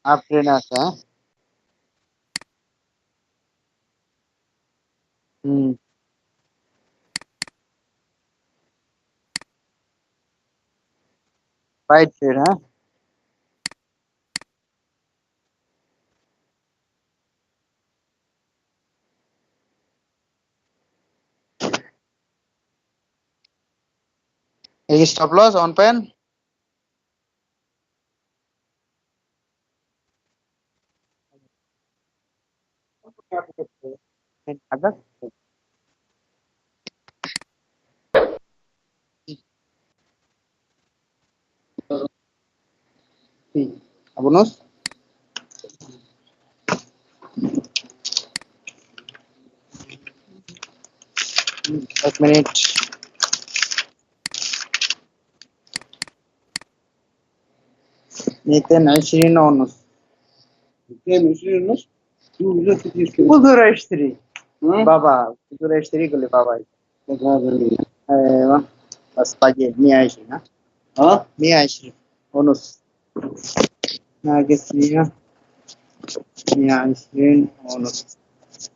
Up train আছে। হুম। By train, হ্যাঁ। এই স্টপ লস অন পেন। Abunus. এক মিনিট। Niten 20 onus. Kudur eştiri. Baba. Kudur eştiri gule baba. Eyvah. Bas pagi. Niye eşri na? Ha? Niye eşri? Onus. Nagis niye? Niye eşri? Onus.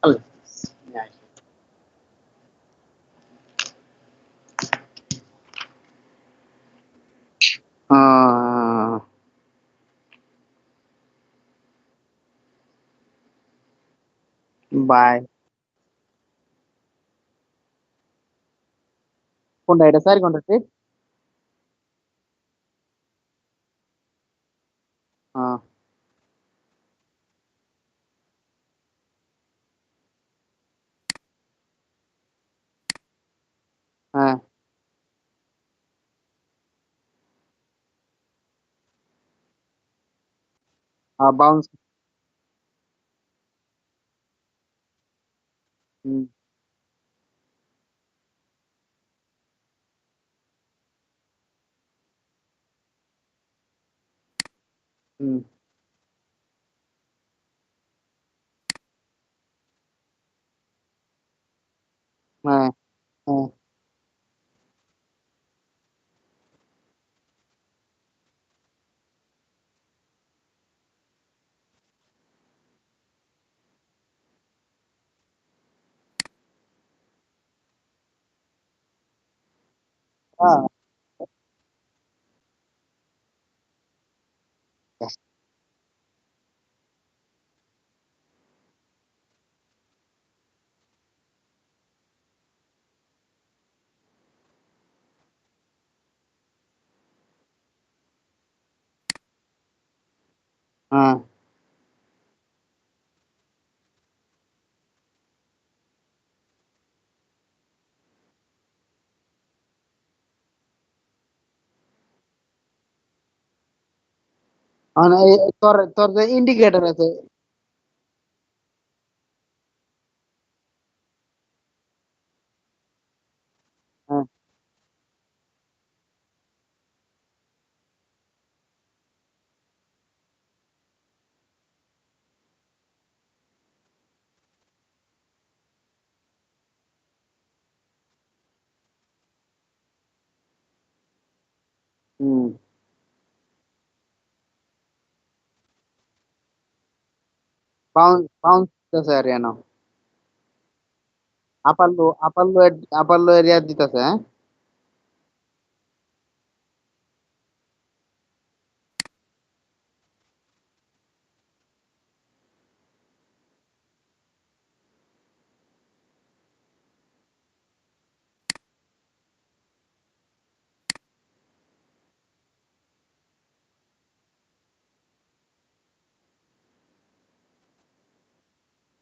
Al. Niye eşri? Bye. কোনটা এটা 4 ঘন্টা ট্রিপ? হ্যাঁ। হ্যাঁ। বাউন্স। হুম। হুম। হ্যাঁ। হ্যাঁ। হ্যাঁ। হ্যাঁ। তোর তোর যে ইন্ডিকেটর আছে। হ্যাঁ। হুম। বাউন্স বাউন্স দিতেছে এরিয়া। আপার লো এরিয়া দিতেছে, হ্যাঁ।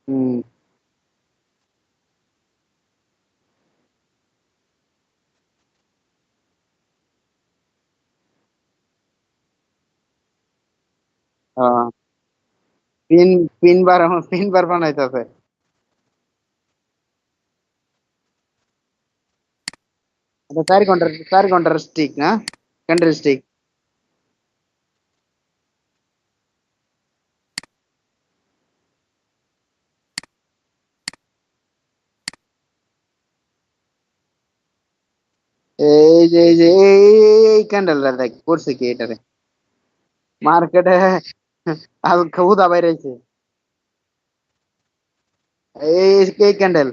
হুম। পিন পিন বার বানাইতেছে। এটা 4 ঘন্টার স্টিক না? Candle stick. এই যে এই ক্যান্ডেলটা দেখ করছে কি এটারে মার্কেটে। আর খুদা বাইরেছে। এই ক্যান্ডেল,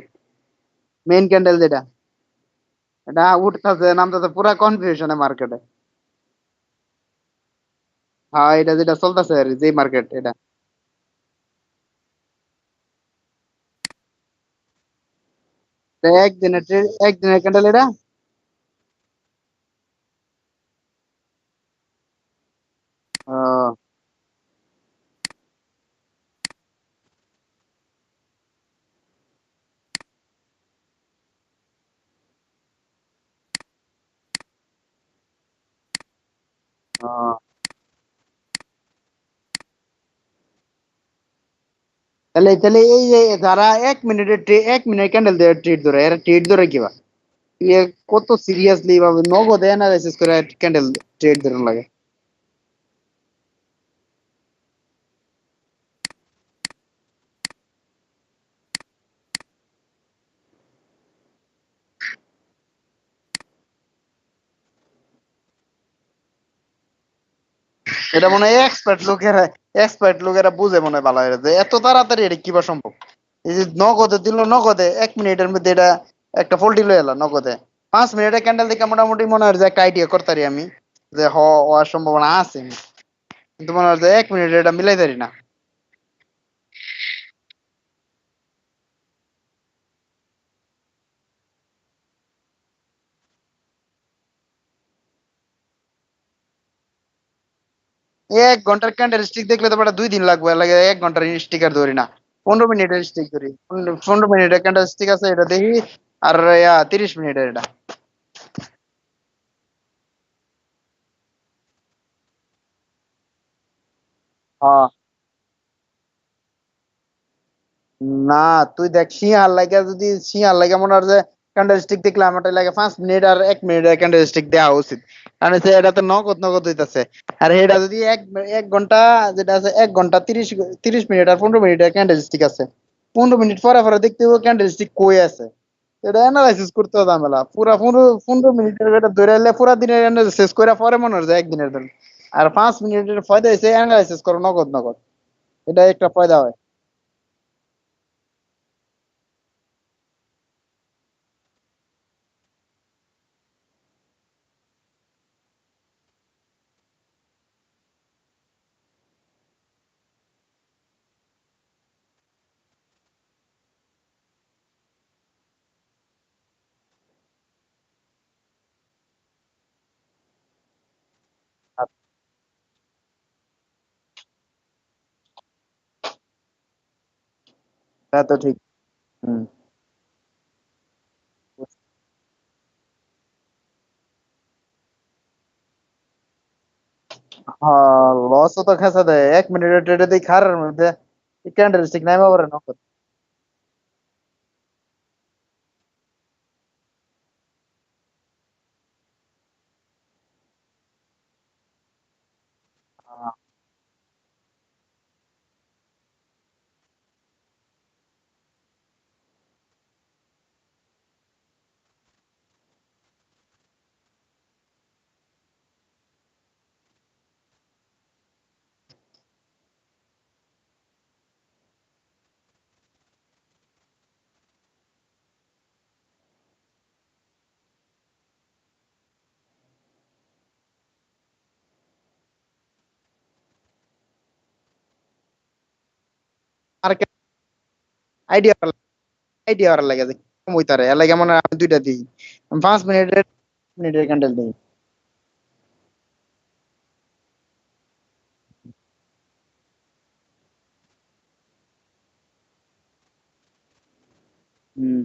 মেইন ক্যান্ডেল যেটা, এটা উঠতেছে নামতেছে, পুরা কনফিউশনে মার্কেটে। হ্যাঁ, এটা যেটা চলতেছে আর যে মার্কেট এটা। এটা একদিনের ক্যান্ডেল এটা। ও, ও। তাহলে তাহলে এই যে যারা 1 মিনিটের 1 মিনিট ক্যান্ডেল দিয়ে ট্রেড ধরে, এরা ট্রেড ধরে কিবা ইয়ে কত সিরিয়াসলি ভাবে নগদে অ্যানালাইসিস করে ক্যান্ডেল ট্রেড ধরে লাগে। এটা মনে হয় এক্সপার্ট লোকেরা বুঝে মনে হয় ভালো হয় যে এত তাড়াতাড়ি এটা কিবা সম্ভব। এই যে নগদে দিল, নগদে 1 মিনিটের মধ্যে এটা একটা ফোল্টি লয়ে এলো নগদে। 5 মিনিটের ক্যান্ডেল দেখে মোটামুটি মনে হয় যে একটা আইডিয়া করতে পারি আমি যে হওয়ার সম্ভাবনা আছে, কিন্তু মনে হয় যে 1 মিনিটে এটা মিলাই পারি না। 1 ঘন্টার ক্যান্ডেল স্টিক দেখলে তো বেটা 2 দিন লাগবে, লাগে 1 ঘন্টার স্টিকার ধরি না, 15 মিনিটের স্টিক ধরি। 15 মিনিটের ক্যান্ডেল স্টিক আছে এটা দেখি। আর 30 মিনিটের এটা। হ্যাঁ। না, তুই দেখ শিয়ার লাগে, যদি শিয়ার লাগে মনে হয় যে ক্যান্ডেল স্টিক দেখলে আমার লাগে 5 মিনিট আর 1 মিনিটের ক্যান্ডেল স্টিক দেওয়া উচিত। কারণ হচ্ছে এটা তো নগদ নগদ হইতাছে। আর এটা যদি এক ঘন্টা, যেটা আছে 1 ঘন্টা 30 মিনিট আর 15 মিনিটের ক্যান্ডেল স্টিক আছে, 15 মিনিট পরে পরে দেখতে হবে ক্যান্ডেল স্টিক কই আছে। এটা অ্যানালাইসিস করতে হবে ঝামেলা, পুরা 15 মিনিটের এটা ধরে এলে পুরা দিনের শেষ করে পরে মনে হয় যে একদিনের ধরে। আর 5 মিনিটের ফায়দা হয়েছে অ্যানালাইসিস করো নগদ নগদ, এটা একটা ফায়দা হয়। তা তো ঠিক। হুম। হ্যাঁ, লসও তো খেসা দেয় 1 মিনিটের ট্রেডে দিই খারের মধ্যে ক্যান্ডেল স্টিক নাইমা পড়ে নগদ। মার্কেট আইডিয়া, আইডিয়া করার লাগে যে কম হইতারে এর লাগে মনে হয় আমি দুইটা দিই, 5 মিনিটের ক্যান্ডেল দিই। হুম।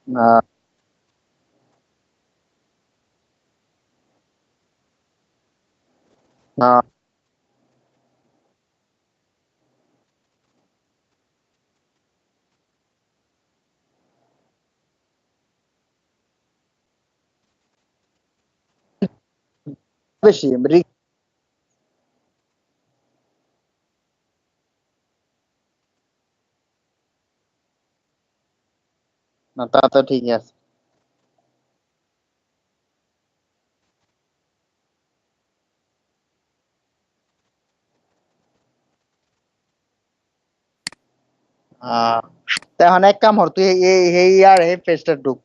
না, না, বেশি না তা তো ঠিকই আছে। আহ তা এখন এক কাম হর তুই এই এই আর এই পেজটা ঢুক,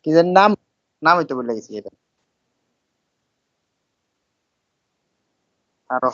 কি যেন নাম, নাম হইতে বলে গেছি এটা। আরো